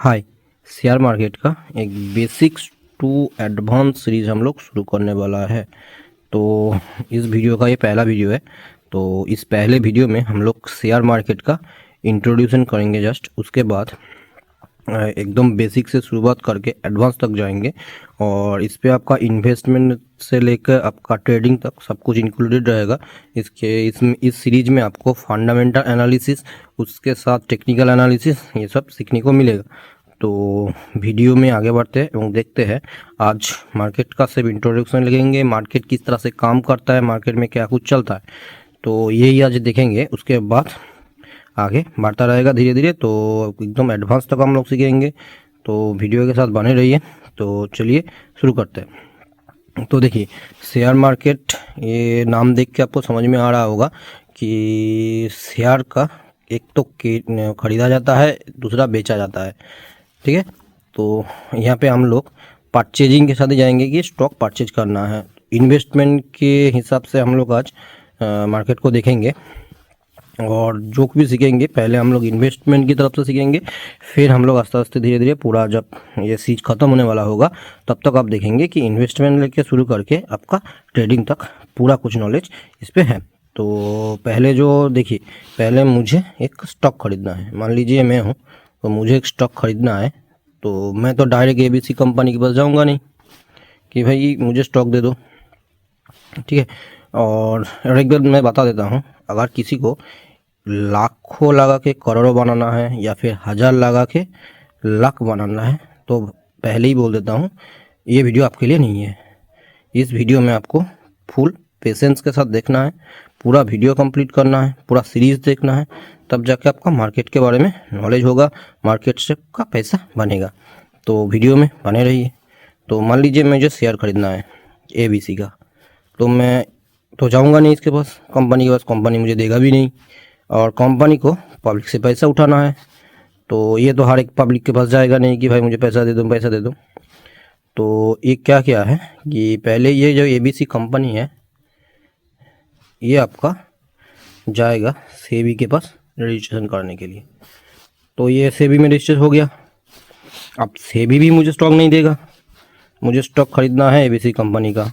हाय, share market का एक basics to advance series हम लोग शुरू करने वाला है। तो इस वीडियो का ये पहला वीडियो है। तो इस पहले वीडियो में हम लोग शेयर मार्केट का इंट्रोड्यूशन करेंगे जस्ट, उसके बाद एकदम बेसिक से शुरुआत करके एडवांस तक जाएंगे और इस पे आपका इन्वेस्टमेंट से लेकर आपका ट्रेडिंग तक सब कुछ इंक्लूडेड रहेगा। इस सीरीज में आपको फंडामेंटल एनालिसिस, उसके साथ टेक्निकल एनालिसिस, ये सब सीखने को मिलेगा। तो वीडियो में आगे बढ़ते हैं और देखते हैं। आज मार्केट का सिर्फ इंट्रोडक्शन लगेंगे, मार्केट किस तरह से काम करता है, मार्केट में क्या कुछ चलता है, तो यही आज देखेंगे। उसके बाद आगे बढ़ता रहेगा धीरे धीरे, तो एकदम एडवांस तक हम लोग सीखेंगे। तो वीडियो के साथ बने रहिए। तो चलिए शुरू करते हैं। तो देखिए, शेयर मार्केट, ये नाम देख के आपको समझ में आ रहा होगा कि शेयर का एक तो खरीदा जाता है, दूसरा बेचा जाता है। ठीक है, तो यहाँ पे हम लोग परचेजिंग के साथ ही जाएंगे कि स्टॉक परचेज करना है। इन्वेस्टमेंट के हिसाब से हम लोग आज मार्केट को देखेंगे और जो भी सीखेंगे पहले हम लोग इन्वेस्टमेंट की तरफ से सीखेंगे, फिर हम लोग आस्ते आस्ते धीरे धीरे पूरा जब ये सीरीज ख़त्म होने वाला होगा तब तक आप देखेंगे कि इन्वेस्टमेंट लेके शुरू करके आपका ट्रेडिंग तक पूरा कुछ नॉलेज इस पे है। तो पहले जो देखिए, पहले मुझे एक स्टॉक खरीदना है। मान लीजिए मैं हूँ, तो मुझे एक स्टॉक खरीदना है। तो मैं तो डायरेक्ट ABC कंपनी के पास जाऊँगा नहीं कि भाई मुझे स्टॉक दे दो। ठीक है, और एक बार मैं बता देता हूँ, अगर किसी को लाखों लगा के करोड़ों बनाना है या फिर हज़ार लगा के लाख बनाना है, तो पहले ही बोल देता हूँ, ये वीडियो आपके लिए नहीं है। इस वीडियो में आपको फुल पेशेंस के साथ देखना है, पूरा वीडियो कंप्लीट करना है, पूरा सीरीज़ देखना है, तब जाके आपका मार्केट के बारे में नॉलेज होगा, मार्केट से का पैसा बनेगा। तो वीडियो में बने रहिए। तो मान लीजिए मुझे शेयर खरीदना है ABC का, तो मैं तो जाऊंगा नहीं इसके पास, कंपनी के पास। कंपनी मुझे देगा भी नहीं, और कंपनी को पब्लिक से पैसा उठाना है। तो ये तो हर एक पब्लिक के पास जाएगा नहीं कि भाई मुझे पैसा दे दो, पैसा दे दो। तो ये क्या क्या है कि पहले ये जो ABC कंपनी है, ये आपका जाएगा सेबी के पास रजिस्ट्रेशन करने के लिए। तो ये सेबी में रजिस्टर हो गया। अब सेबी भी मुझे स्टॉक नहीं देगा। मुझे स्टॉक खरीदना है ABC कंपनी का।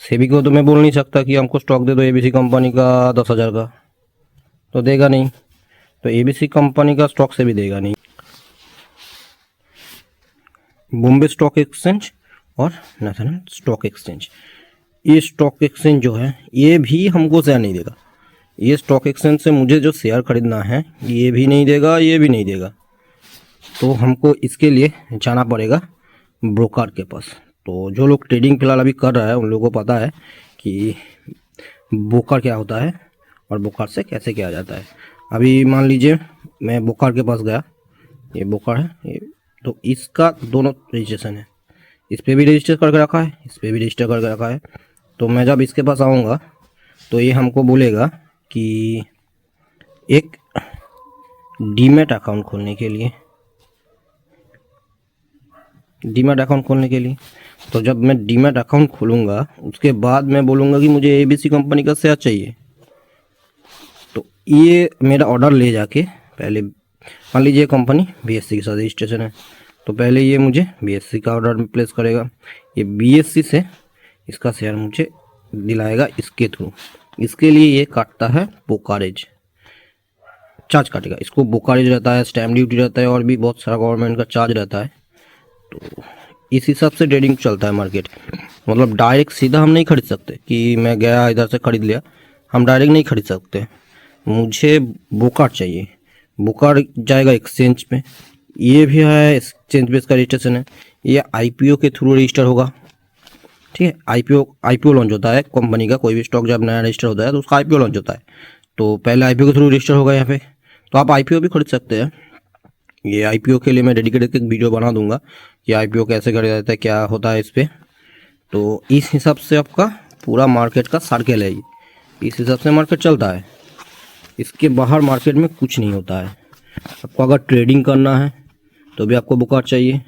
सेबी को तो मैं बोल नहीं सकता कि हमको स्टॉक दे दो ABC कंपनी का 10,000 का, तो देगा नहीं। तो ABC कंपनी का स्टॉक से भी देगा नहीं। बॉम्बे स्टॉक एक्सचेंज और नेशनल स्टॉक एक्सचेंज, ये स्टॉक एक्सचेंज जो है ये भी हमको शेयर नहीं देगा। ये स्टॉक एक्सचेंज से मुझे जो शेयर खरीदना है ये भी नहीं देगा, ये भी नहीं देगा। तो हमको इसके लिए जाना पड़ेगा ब्रोकर के पास। तो जो लोग ट्रेडिंग फिलहाल अभी कर रहा है उन लोगों को पता है कि ब्रोकर क्या होता है और ब्रोकर से कैसे किया जाता है। अभी मान लीजिए मैं ब्रोकर के पास गया, ये ब्रोकर है ये, तो इसका दोनों रजिस्ट्रेशन है। इस पर भी रजिस्टर करके रखा है, इस पर भी रजिस्टर करके रखा है। तो मैं जब इसके पास आऊँगा तो ये हमको बोलेगा कि एक डीमैट अकाउंट खोलने के लिए, डीमैट अकाउंट खोलने के लिए। तो जब मैं डीमैट अकाउंट खोलूँगा उसके बाद मैं बोलूँगा कि मुझे ABC कंपनी का शेयर चाहिए। तो ये मेरा ऑर्डर ले जाके पहले, मान लीजिए कंपनी BSC के साथ रजिस्ट्रेशन है, तो पहले ये मुझे BSC का ऑर्डर प्लेस करेगा। ये BSC से इसका शेयर मुझे दिलाएगा इसके थ्रू। इसके लिए ये काटता है ब्रोकरेज चार्ज, काटेगा। इसको ब्रोकरेज रहता है, स्टैम्प ड्यूटी रहता है और भी बहुत सारा गवर्नमेंट का चार्ज रहता है। तो इस हिसाब से ट्रेडिंग चलता है मार्केट। मतलब डायरेक्ट सीधा हम नहीं खरीद सकते कि मैं गया इधर से खरीद लिया, हम डायरेक्ट नहीं खरीद सकते। मुझे ब्रोकर चाहिए। ब्रोकर जाएगा एक्सचेंज में, ये भी है एक्सचेंज पे इसका रजिस्ट्रेशन है। ये IPO के थ्रू रजिस्टर होगा। ठीक है, IPO लॉन्च होता है कंपनी का। कोई भी स्टॉक जब नया रजिस्टर होता है तो उसका IPO लॉन्च होता है। तो पहले IPO के थ्रू रजिस्टर होगा यहाँ पे। तो आप IPO भी खरीद सकते हैं। ये IPO के लिए मैं डेडिकेटेड एक वीडियो बना दूंगा कि IPO कैसे खरीदा जाता है, क्या होता है इस पर। तो इस हिसाब से आपका पूरा मार्केट का सर्कल है, इस हिसाब से मार्केट चलता है। इसके बाहर मार्केट में कुछ नहीं होता है। आपको अगर ट्रेडिंग करना है तो भी आपको ब्रोकर चाहिए,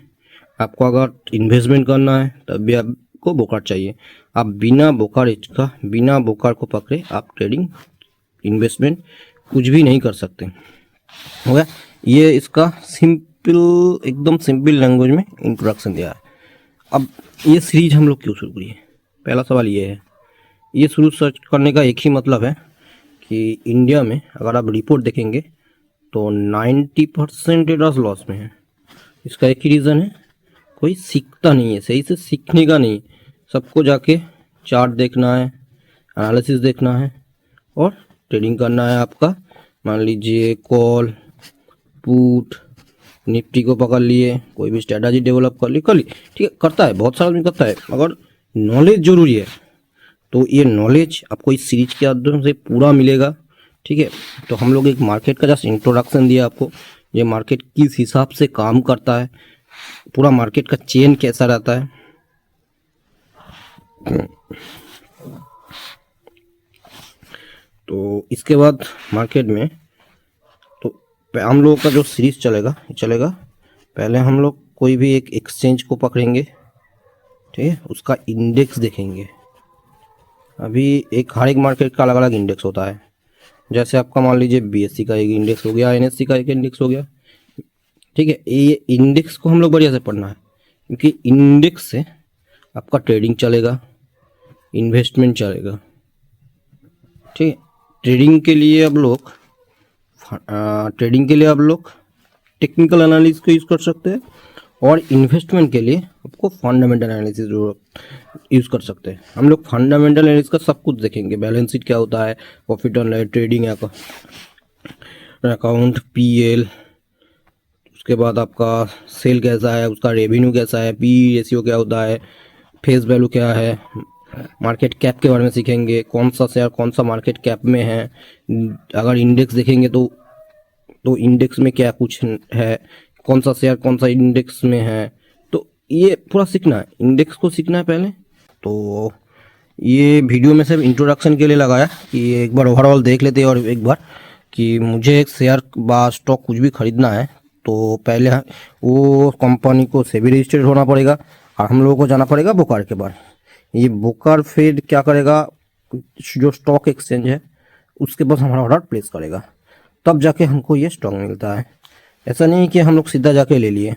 आपको अगर इन्वेस्टमेंट करना है तब भी आपको ब्रोकर चाहिए। आप बिना ब्रोकर को पकड़े आप ट्रेडिंग, इन्वेस्टमेंट कुछ भी नहीं कर सकते। हो गया, ये इसका एकदम सिंपल लैंग्वेज में इंट्रोडक्शन दिया है। अब ये सीरीज हम लोग क्यों शुरू करिए, पहला सवाल ये है। ये शुरू सर्च करने का एक ही मतलब है कि इंडिया में अगर आप रिपोर्ट देखेंगे तो 90% डेटा लॉस में है। इसका एक ही रीज़न है, कोई सीखता नहीं है, सही से सीखने का नहीं। सबको जाके चार्ट देखना है, एनालिसिस देखना है और ट्रेडिंग करना है आपका। मान लीजिए कॉल पुट निफ्टी को पकड़ लिए, कोई भी स्ट्रेटजी डेवलप कर ली, ठीक है, करता है, बहुत सारा आदमी करता है, मगर नॉलेज जरूरी है। तो ये नॉलेज आपको इस सीरीज के माध्यम से पूरा मिलेगा, ठीक है। तो हम लोग एक मार्केट का जस्ट इंट्रोडक्शन दिया आपको, ये मार्केट किस हिसाब से काम करता है, पूरा मार्केट का चेन कैसा रहता है। तो इसके बाद मार्केट में तो हम लोगों का जो सीरीज चलेगा पहले हम लोग कोई भी एक एक्सचेंज को पकड़ेंगे, ठीक है, उसका इंडेक्स देखेंगे। अभी हर एक मार्केट का अलग अलग इंडेक्स होता है। जैसे आपका मान लीजिए BSE का एक इंडेक्स हो गया, NSE का एक इंडेक्स हो गया, ठीक है। ये इंडेक्स को हम लोग बढ़िया से पढ़ना है, क्योंकि इंडेक्स से आपका ट्रेडिंग चलेगा, इन्वेस्टमेंट चलेगा, ठीक है। ट्रेडिंग के लिए आप लोग टेक्निकल एनालिसिस को यूज़ कर सकते हैं और इन्वेस्टमेंट के लिए आपको फंडामेंटल एनालिसिस यूज़ कर सकते हैं। हम लोग फंडामेंटल एनालिसिस का सब कुछ देखेंगे, बैलेंस शीट क्या होता है, profit and loss, trading account, PL, उसके बाद आपका सेल कैसा है, उसका रेवेन्यू कैसा है, PE रेशियो क्या होता है, फेस वैल्यू क्या है, मार्केट कैप के बारे में सीखेंगे, कौन सा शेयर कौन सा मार्केट कैप में है। अगर इंडेक्स देखेंगे तो इंडेक्स में क्या कुछ है, कौन सा शेयर कौन सा इंडेक्स में है, तो ये पूरा सीखना है, इंडेक्स को सीखना है पहले। तो ये वीडियो में सिर्फ इंट्रोडक्शन के लिए लगाया कि एक बार ओवरऑल देख लेते हैं, और एक बार कि मुझे एक शेयर बा स्टॉक कुछ भी खरीदना है तो पहले वो कंपनी को सेबी रजिस्टर्ड होना पड़ेगा और हम लोगों को जाना पड़ेगा ब्रोकर के पास। ये ब्रोकर फिर क्या करेगा, जो स्टॉक एक्सचेंज है उसके पास हमारा ऑर्डर प्लेस करेगा, तब जाके हमको ये स्टॉक मिलता है। ऐसा नहीं कि हम लोग सीधा जाके ले लिए,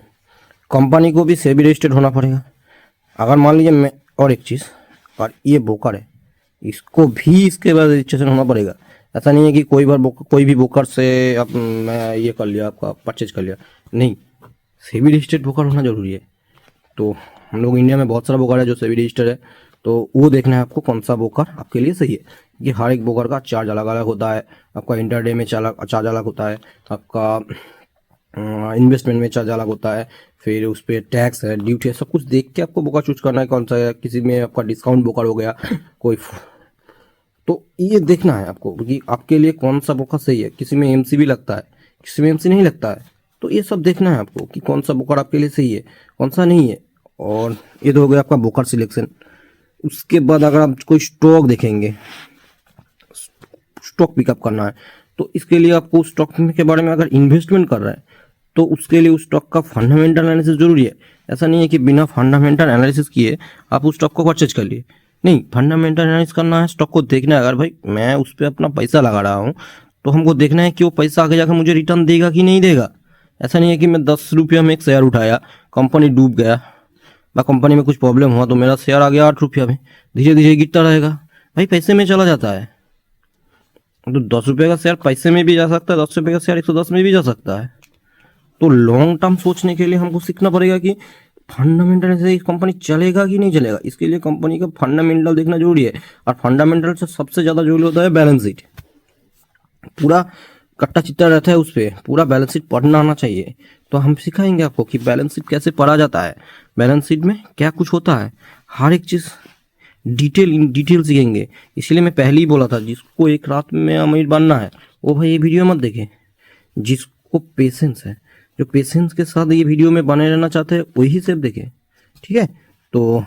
कंपनी को भी सेबी रजिस्टर्ड होना पड़ेगा। अगर मान लीजिए मैं, और एक चीज़, और ये ब्रोकर है, इसको भी इसके बाद रजिस्ट्रेशन होना पड़ेगा। ऐसा नहीं है कि कोई भी ब्रोकर से मैं ये कर लिया, आपका परचेज कर लिया, नहीं, सेबी रजिस्टर्ड ब्रोकर होना जरूरी है। तो हम लोग इंडिया में बहुत सारा ब्रोकर है जो सेबी रजिस्टर्ड है, तो वो देखना है आपको कौन सा ब्रोकर आपके लिए सही है। कि हर एक ब्रोकर का चार्ज अलग अलग होता है, आपका इंटरडे में चार्ज अलग होता है, आपका इन्वेस्टमेंट में चार्ज अलग होता है, फिर उस पर टैक्स है, ड्यूटी है, सब कुछ देख के आपको ब्रोकर चूज करना है कौन सा है। किसी में आपका डिस्काउंट ब्रोकर हो गया कोई, तो ये देखना है आपको कि आपके लिए कौन सा ब्रोकर सही है। किसी में MC भी लगता है, किसी में MC नहीं लगता है, तो ये सब देखना है आपको कि कौन सा ब्रोकर आपके लिए सही है कौन सा नहीं है। और ये तो हो गया आपका ब्रोकर सिलेक्शन। उसके बाद अगर आप कोई स्टॉक देखेंगे, स्टॉक पिकअप करना है, तो इसके लिए आपको उस स्टॉक के बारे में अगर इन्वेस्टमेंट कर रहा है तो उसके लिए उस स्टॉक का फंडामेंटल एनालिसिस जरूरी है। ऐसा नहीं है कि बिना फंडामेंटल एनालिसिस किए आप उस स्टॉक को परचेज कर लिए, नहीं, फंडामेंटल एनालिसिस करना है, स्टॉक को देखना है। अगर भाई मैं उस पर अपना पैसा लगा रहा हूँ तो हमको देखना है कि वो पैसा आगे जाकर मुझे रिटर्न देगा कि नहीं देगा। ऐसा नहीं है कि मैं 10 रुपया में एक शेयर उठाया, कंपनी डूब गया या कंपनी में कुछ प्रॉब्लम हुआ तो मेरा शेयर आ गया 8 रुपया में, धीरे धीरे गिरता रहेगा, भाई पैसे में चला जाता है। तो 10 रुपये का शेयर पैसे में भी जा सकता है, 10 रुपये का शेयर 110 में भी जा सकता है। तो लॉन्ग टर्म सोचने के लिए हमको सीखना पड़ेगा कि फंडामेंटल से कंपनी चलेगा कि नहीं चलेगा। इसके लिए कंपनी का फंडामेंटल देखना जरूरी है, और फंडामेंटल से सबसे ज़्यादा जरूरी होता है बैलेंस शीट। पूरा कट्टा चिट्टा रहता है, उस पर पूरा बैलेंस शीट पढ़ना आना चाहिए। तो हम सिखाएंगे आपको कि बैलेंस शीट कैसे पढ़ा जाता है, बैलेंस शीट में क्या कुछ होता है, हर एक चीज़ डिटेल सीखेंगे। इसलिए मैं पहले ही बोला था, जिसको एक रात में अमीर बनना है वो भाई ये वीडियो मत देखें। जिसको पेशेंस है, जो पेशेंस के साथ ये वीडियो में बने रहना चाहते हैं, वही सिर्फ देखें, ठीक है। तो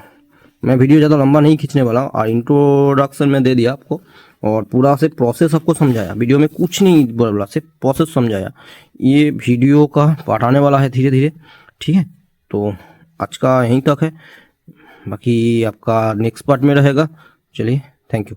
मैं वीडियो ज़्यादा लंबा नहीं खींचने वाला, और इंट्रोडक्शन में दे दिया आपको और पूरा से प्रोसेस आपको समझाया। वीडियो में कुछ नहीं बोला, सिर्फ प्रोसेस समझाया। ये वीडियो का पार्ट आने वाला है धीरे धीरे, ठीक है। तो आज का यहीं तक है, बाकी आपका नेक्स्ट पार्ट में रहेगा। चलिए, थैंक यू।